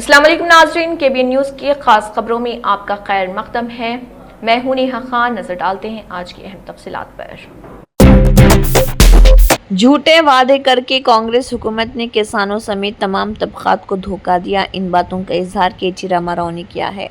السلام علیکم ناظرین، KBN نیوز کی خاص خبروں میں آپ کا خیر مقدم ہے۔ میں ہوں نیہا خان۔ نظر ڈالتے ہیں آج کی اہم تفصیلات پر۔ جھوٹے وعدے کر کے کانگریس حکومت نے کسانوں سمیت تمام طبقات کو دھوکہ دیا، ان باتوں کا اظہار KT راما راؤ نے کیا ہے۔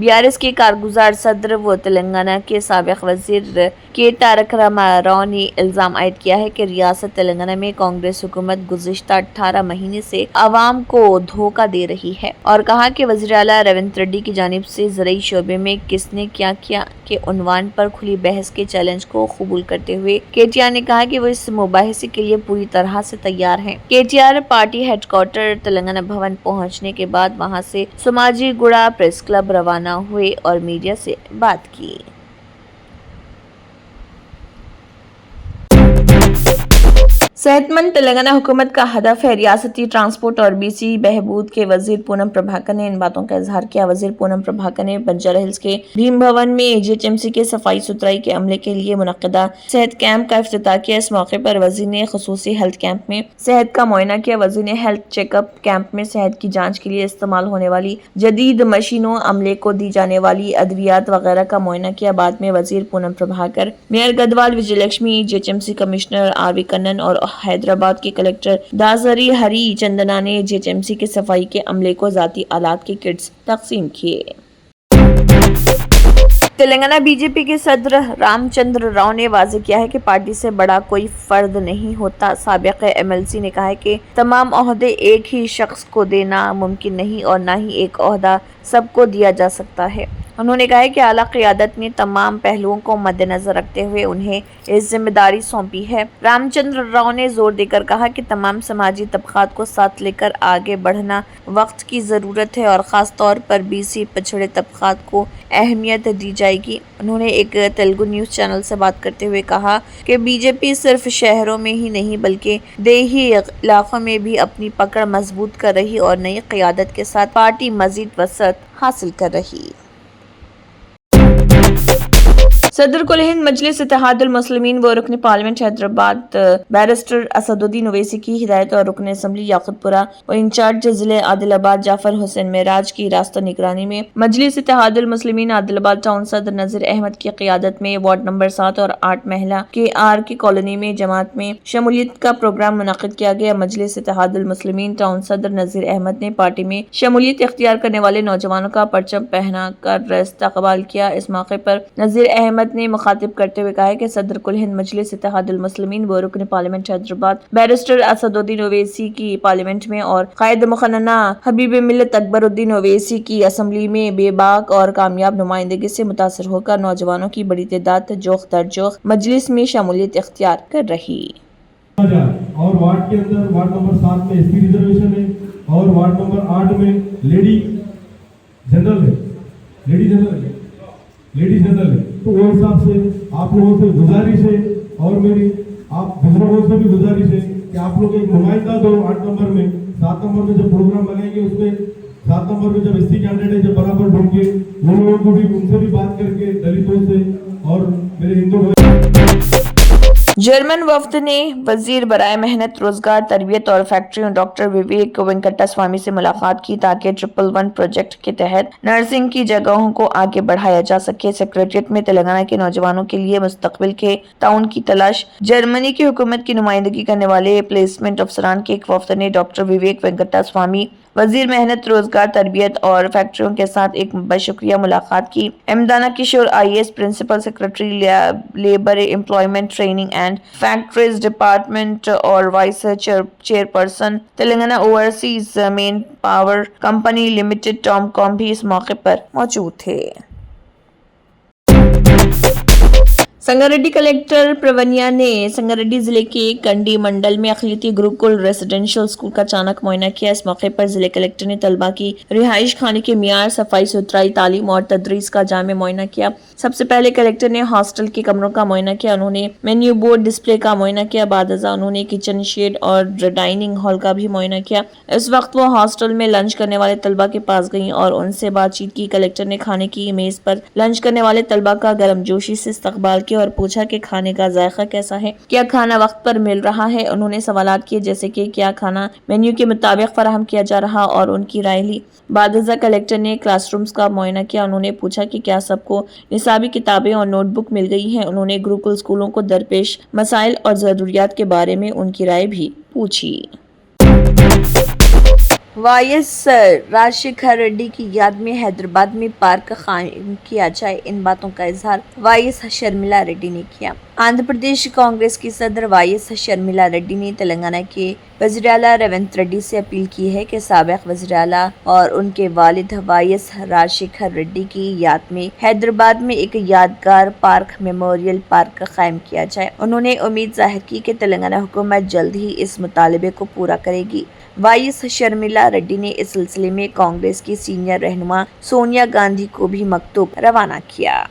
BRS کے کارگزار صدر و تلنگانہ کے سابق وزیر کے تارک راما راؤ نے الزام عائد کیا ہے کہ ریاست تلنگانہ میں کانگریس حکومت گزشتہ 18 مہینے سے عوام کو دھوکہ دے رہی ہے، اور کہا کہ وزیر اعلیٰ ریونت ریڈی کی جانب سے زرعی شعبے میں کس نے کیا کیا کے عنوان پر کھلی بحث کے چیلنج کو قبول کرتے ہوئے KTR نے کہا کہ وہ اس مباحثے کے لیے پوری طرح سے تیار ہیں۔ KTR party head quarter Telangana Bhavan پہنچنے کے بعد وہاں سے سماجی گوڑا پریس کلب روانہ ہوئے اور میڈیا سے بات کی۔ صحت مند تلنگانہ حکومت کا ہدف ہے۔ ریاستی ٹرانسپورٹ اور BC بہبود کے وزیر پونم پربھاکر نے ان باتوں کا اظہار کیا۔ وزیر پونم پربھاکر نے بنجارہ ہلز کے بھیم بھون میں GHMC کے صفائی ستھرائی کے عملے کے لیے منعقدہ صحت کیمپ کا افتتاح کیا۔ اس موقع پر وزیر نے خصوصی ہیلتھ کیمپ میں صحت کا معائنہ کیا۔ وزیر نے ہیلتھ چیک اپ کیمپ میں صحت کی جانچ کے لیے استعمال ہونے والی جدید مشینوں، عملے کو دی جانے والی ادویات وغیرہ کا معائنہ کیا۔ بعد میں وزیر پونم پربھاکر، میئر گدوال وجے لکشمی، GHMC کمشنر RV کنن اور حیدرآباد کے کلکٹر داسری ہری چندنا نے GHMC کے صفائی کے عملے کو ذاتی آلات کے کٹس تقسیم کیے۔ تلنگانہ BJP کے صدر رام چندر راؤ نے واضح کیا ہے کہ پارٹی سے بڑا کوئی فرد نہیں ہوتا۔ سابق MLC نے کہا ہے کہ تمام عہدے ایک ہی شخص کو دینا ممکن نہیں اور نہ ہی ایک عہدہ سب کو دیا جا سکتا ہے۔ انہوں نے کہا کہ اعلیٰ قیادت نے تمام پہلوؤں کو مد نظر رکھتے ہوئے انہیں اس ذمہ داری سونپی ہے۔ رام چندر راؤ نے زور دے کر کہا کہ تمام سماجی طبقات کو ساتھ لے کر آگے بڑھنا وقت کی ضرورت ہے اور خاص طور پر BC پچھڑے طبقات کو اہمیت دی جائے گی۔ انہوں نے ایک تیلگو نیوز چینل سے بات کرتے ہوئے کہا کہ BJP صرف شہروں میں ہی نہیں بلکہ دیہی علاقوں میں بھی اپنی پکڑ مضبوط کر رہی اور نئی قیادت کے ساتھ پارٹی مزید وسعت حاصل کر رہی۔ صدر کل ہند مجلس اتحاد المسلمین و رکن پارلیمنٹ حیدرآباد بیرسٹر اسد الدین اویسی کی ہدایت اور رکن اسمبلی یاقوت پورہ و انچارج ضلع عادل آباد جعفر حسین معراج کی راستہ نگرانی میں مجلس اتحاد المسلمین عادل آباد ٹاؤن صدر نذیر احمد کی قیادت میں وارڈ نمبر 7 اور 8 محلہ کے آر کی کالونی میں جماعت میں شمولیت کا پروگرام منعقد کیا گیا۔ مجلس اتحاد المسلمین ٹاؤن صدر نذیر احمد نے پارٹی میں شمولیت اختیار کرنے والے نوجوانوں کا پرچم پہنا کر استقبال کیا۔ اس موقع پر نذیر احمد نے مخاطب کرتے ہوئے کہا کہ صدر کل ہند مجلس اتحاد المسلمین و رکن پارلیمنٹ حیدرآباد بیرسٹر اسد الدین اویسی کی پارلیمنٹ میں اور قائد مقننہ حبیب ملت اکبر الدین اویسی کی اسمبلی میں بے باک اور کامیاب نمائندگی سے متاثر ہو کر نوجوانوں کی بڑی تعداد جوخ در جوخ مجلس میں شمولیت اختیار کر رہی۔ اور وارڈ کے اندر وارڈ نمبر 7 میں SC ریزرویشن ہے اور وارڈ نمبر 8 میں لیڈی جنرل ہے تو وہ حساب سے آپ لوگوں سے گزارش ہے اور میری آپ بزرگوں سے بھی گزارش ہے کہ آپ لوگ ایک نمائندہ دو 8 نمبر میں 7 نمبر میں جب پروگرام بنائیں گے اس میں 7 نمبر میں جب SC کینڈیڈیٹ ہے جب برابر ڈھونڈ کے وہ لوگوں کو بھی ان سے بھی بات کر کے دلتوں سے اور میرے ہندو جرمن وفد نے وزیر برائے محنت، روزگار، تربیت اور فیکٹریوں ڈاکٹر وویک وینکٹا سوامی سے ملاقات کی تاکہ 111 پروجیکٹ کے تحت نرسنگ کی جگہوں کو آگے بڑھایا جا سکے۔ سیکریٹریٹ میں تلنگانہ کے نوجوانوں کے لیے مستقبل کے تعاون کی تلاش۔ جرمنی کی حکومت کی نمائندگی کرنے والے پلیسمنٹ افسران کے ایک وفد نے ڈاکٹر وویک وینکٹا سوامی، وزیر محنت، روزگار، تربیت اور فیکٹریوں کے ساتھ ایک بشکریہ ملاقات کی۔ احمدانہ کشور IAS principal secretary labour, employment, training and factories department اور vice chairperson Telangana overseas manpower company limited TOMCOM بھی اس موقع پر موجود تھے۔ سنگاریڈی کلکٹر پرونیا نے سنگاریڈی ضلع کے کنڈی منڈل میں اقلیتی گروکل ریزیڈنشل اسکول کا اچانک معائنہ کیا۔ اس موقع پر ضلع کلکٹر نے طلبہ کی رہائش خانے کے معیار، صفائی ستھرائی، تعلیم اور تدریس کا جامع معائنہ کیا۔ سب سے پہلے کلکٹر نے ہاسٹل کے کمروں کا معائنہ کیا۔ انہوں نے مینیو بورڈ ڈسپلے کا معائنہ کیا۔ بعد ازاں انہوں نے کچن شیڈ اور ڈائننگ ہال کا بھی معائنہ کیا۔ اس وقت وہ ہاسٹل میں لنچ کرنے والے طلبہ کے پاس گئیں اور ان سے بات چیت کی۔ کلکٹر نے کھانے کی میز پر لنچ کرنے والے طلبہ کا گرم جوشی سے استقبال کیا اور پوچھا کہ کھانے کا ذائقہ کیسا ہے، کیا کھانا وقت پر مل رہا ہے۔ انہوں نے سوالات کیے جیسے کہ کیا کھانا مینیو کے مطابق فراہم کیا جا رہا اور ان کی رائے لی۔ بعد ازاں کلیکٹر نے کلاس رومز کا معائنہ کیا۔ انہوں نے پوچھا کہ کیا سب کو نصابی کتابیں اور نوٹ بک مل گئی ہیں۔ انہوں نے گروکل اسکولوں کو درپیش مسائل اور ضروریات کے بارے میں ان کی رائے بھی پوچھی۔ وائی ایس راجشیکھر ریڈی کی یاد میں حیدرآباد میں پارک قائم کیا جائے، ان باتوں کا اظہار وائی ایس شرمیلا ریڈی نے کیا۔ آندھرا پردیش کانگریس کی صدر وائی ایس شرمیلا ریڈی نے تلنگانہ کے وزیر اعلیٰ ریونت ریڈی سے اپیل کی ہے کہ سابق وزیر اعلیٰ اور ان کے والد وائی ایس راجشیکھر ریڈی کی یاد میں حیدرآباد میں ایک یادگار پارک میموریل پارک قائم کیا جائے۔ انہوں نے امید ظاہر کی کہ تلنگانہ حکومت جلد ہی اس مطالبے کو پورا کرے گی۔ وائی ایس شرمیلا ریڈی نے اس سلسلے میں کانگریس کی سینئر رہنما سونیا گاندھی کو بھی مکتوب روانہ کیا۔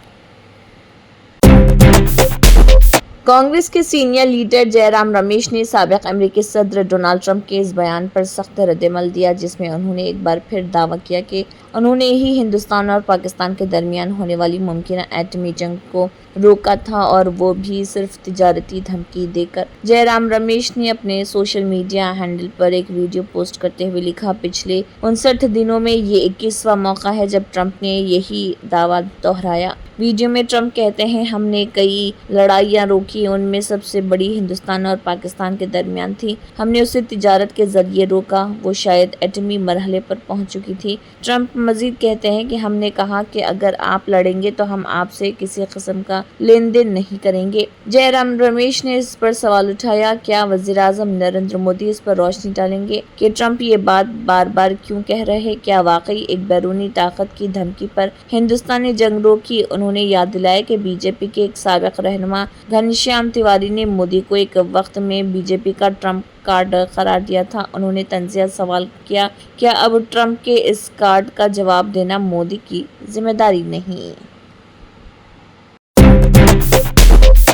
کانگریس کے سینئر لیڈر جے رام رمیش نے سابق امریکی صدر ڈونلڈ ٹرمپ کے اس بیان پر سخت ردعمل دیا جس میں انہوں نے ایک بار پھر دعویٰ کیا کہ انہوں نے ہی ہندوستان اور پاکستان کے درمیان ہونے والی ممکنہ ایٹمی جنگ کو روکا تھا اور وہ بھی صرف تجارتی دھمکی دے کر۔ جے رام رمیش نے اپنے سوشل میڈیا ہینڈل پر ایک ویڈیو پوسٹ کرتے ہوئے لکھا، پچھلے 59 دنوں میں یہ 21واں موقع ہے جب ٹرمپ نے یہی دعویٰ دہرایا۔ ویڈیو میں ٹرمپ کہتے ہیں، ہم نے کئی لڑائیاں روکی، ان میں سب سے بڑی ہندوستان اور پاکستان کے درمیان تھی، ہم نے اسے تجارت کے ذریعے روکا، وہ شاید ایٹمی مرحلے پر پہنچ چکی تھی۔ ٹرمپ مزید کہتے ہیں کہ ہم نے کہا کہ اگر آپ لڑیں گے تو ہم آپ سے کسی قسم کا لین دین نہیں کریں گے۔ جے رام رمیش نے اس پر سوال اٹھایا، کیا وزیر اعظم نریندر مودی اس پر روشنی ڈالیں گے کہ ٹرمپ یہ بات بار بار کیوں کہہ رہے؟ کیا واقعی ایک بیرونی طاقت کی دھمکی پر ہندوستان نے جنگ روکی؟ انہوں نے یاد دلایا کہ بی جے پی کے ایک سابق رہنما گھنشیام تیواری نے مودی کو ایک وقت میں بی جے پی کا ٹرمپ کارڈ قرار دیا تھا۔ انہوں نے طنزیہ سوال کیا، کیا اب ٹرمپ کے اس کارڈ کا جواب دینا مودی کی ذمہ داری نہیں؟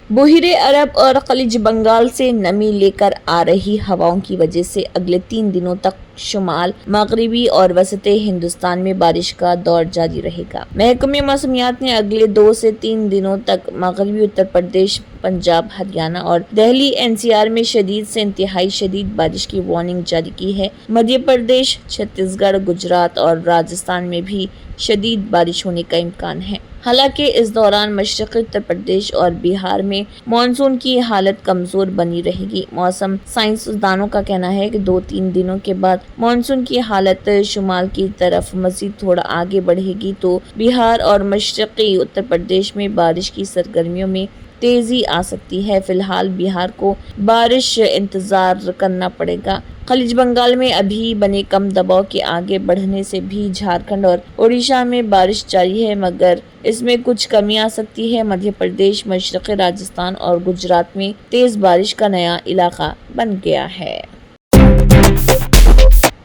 بحیرہ عرب اور خلیج بنگال سے نمی لے کر آ رہی ہواؤں کی وجہ سے اگلے 3 دنوں تک شمال مغربی اور وسط ہندوستان میں بارش کا دور جاری رہے گا۔ محکمہ موسمیات نے اگلے 2 سے 3 دنوں تک مغربی اتر پردیش، پنجاب، ہریانہ اور دہلی این سی آر میں شدید سے انتہائی شدید بارش کی وارننگ جاری کی ہے۔ مدھیہ پردیش، چھتیس گڑھ، گجرات اور راجستھان میں بھی شدید بارش ہونے کا امکان ہے۔ حالانکہ اس دوران مشرقی اتر پردیش اور بہار میں مانسون کی حالت کمزور بنی رہے گی۔ موسم سائنسدانوں کا کہنا ہے کہ 2-3 دنوں کے بعد مانسون کی حالت شمال کی طرف مزید تھوڑا آگے بڑھے گی تو بہار اور مشرقی اتر پردیش میں بارش کی سرگرمیوں میں تیزی آ سکتی ہے۔ فی الحال بہار کو بارش انتظار کرنا پڑے گا۔ خلیج بنگال میں ابھی بنے کم دباؤ کے آگے بڑھنے سے بھی جھارکھنڈ اور اڑیسہ میں بارش جاری ہے، مگر اس میں کچھ کمی آ سکتی ہے۔ مدھیہ پردیش، مشرقی راجستھان اور گجرات میں تیز بارش کا نیا علاقہ بن گیا ہے۔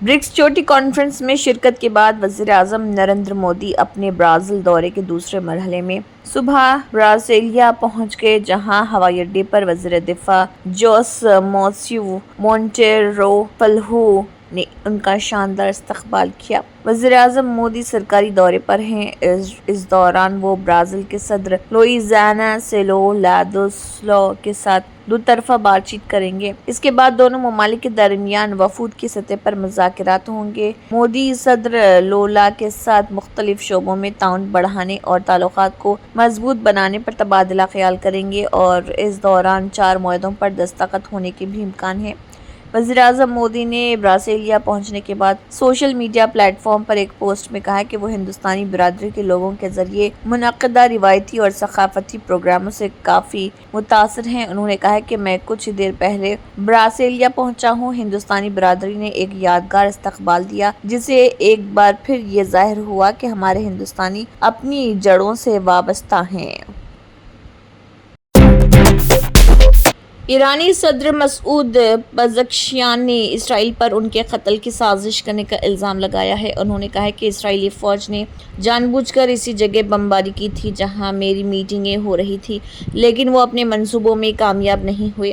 برکس چوٹی کانفرنس میں شرکت کے بعد وزیر اعظم نریندر مودی اپنے برازیل دورے کے دوسرے مرحلے میں صبح برازیلیا پہنچ گئے، جہاں ہوائی اڈے پر وزیر دفاع جوس موسیو مونٹیرو فلہو نے ان کا شاندار استقبال کیا۔ وزیر اعظم مودی سرکاری دورے پر ہیں۔ اس دوران وہ برازیل کے صدر لوئز اناسیلو لادوسلو کے ساتھ دوطرفہ بات چیت کریں گے۔ اس کے بعد دونوں ممالک کے درمیان وفود کی سطح پر مذاکرات ہوں گے۔ مودی صدر لولا کے ساتھ مختلف شعبوں میں تعاون بڑھانے اور تعلقات کو مضبوط بنانے پر تبادلہ خیال کریں گے اور اس دوران 4 معاہدوں پر دستخط ہونے کے بھی امکان ہے۔ وزیر اعظم مودی نے برازیلیا پہنچنے کے بعد سوشل میڈیا پلیٹ فارم پر ایک پوسٹ میں کہا کہ وہ ہندوستانی برادری کے لوگوں کے ذریعے منعقدہ روایتی اور ثقافتی پروگراموں سے کافی متاثر ہیں۔ انہوں نے کہا کہ میں کچھ دیر پہلے برازیلیا پہنچا ہوں۔ ہندوستانی برادری نے ایک یادگار استقبال دیا، جس سے ایک بار پھر یہ ظاہر ہوا کہ ہمارے ہندوستانی اپنی جڑوں سے وابستہ ہیں۔ ایرانی صدر مسعود پزشکیان نے اسرائیل پر ان کے قتل کی سازش کرنے کا الزام لگایا ہے۔ انہوں نے کہا کہ اسرائیلی فوج نے جان بوجھ کر اسی جگہ بمباری کی تھی جہاں میری میٹنگیں ہو رہی تھی، لیکن وہ اپنے منصوبوں میں کامیاب نہیں ہوئے۔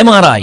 MRI,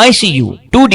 ICU, 2D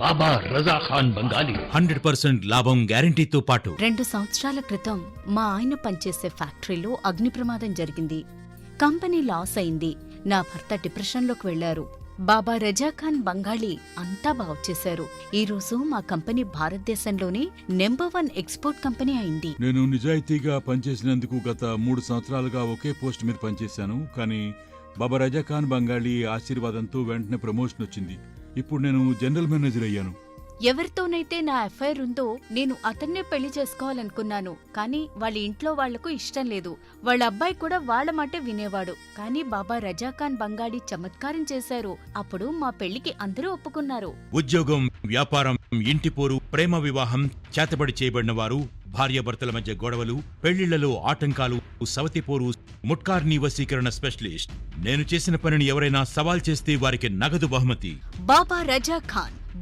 బాబా రజా ఖాన్ బంగాలి 100% లాభం గ్యారంటీతో పాటు 2 సంవత్సరాల క్రితం మా ఆయన పనిచేసే ఫ్యాక్టరీలో అగ్ని ప్రమాదం జరిగింది. కంపెనీ లాస్ అయింది. నా భర్త డిప్రెషన్లోకి వెళ్లారు. బాబా రజా ఖాన్ బంగాళీ అంతా బాగుచేశారు. ఈ రోజు మా కంపెనీ భారతదేశంలోనే నెంబర్ 1 ఎక్స్పోర్ట్ కంపెనీ అయింది. నేను నిజాయితీగా పనిచేసినందుకు గత 3 సంవత్సరాలుగా ఒకే పోస్ట్ మీద పనిచేశాను. కానీ బాబా రజా ఖాన్ బంగాళీ ఆశీర్వాదంతో వెంటనే ప్రమోషన్ వచ్చింది. ఇప్పుడు నేను జనరల్ మేనేజర్ అయ్యాను. ఎవరితోనైతే నా అఫైర్ ఉందో నేను అతన్నే పెళ్లి చేసుకోవాలనుకున్నాను. కానీ వాళ్ళ ఇంట్లో వాళ్లకు ఇష్టం లేదు. వాళ్ళ అబ్బాయి కూడా వాళ్ళ మాట వినేవాడు. కానీ బాబా రజా ఖాన్ బంగాళీ చమత్కారం చేశారు. అప్పుడు మా పెళ్లికి అందరూ ఒప్పుకున్నారు. ఉద్యోగం, వ్యాపారం, ఇంటి పోరు, ప్రేమ వివాహం, చేతబడి చేయబడిన వారు, భార్యాభర్తల మధ్య గొడవలు, పెళ్లిళ్లలో ఆటంకాలు, సవతిపోరు, ముట్కార్నీ వశీకరణ స్పెషలిస్ట్. నేను చేసిన పనిని ఎవరైనా సవాల్ చేస్తే వారికి నగదు బహుమతి. బాబా రజా ఖాన్,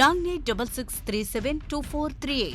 9866372438।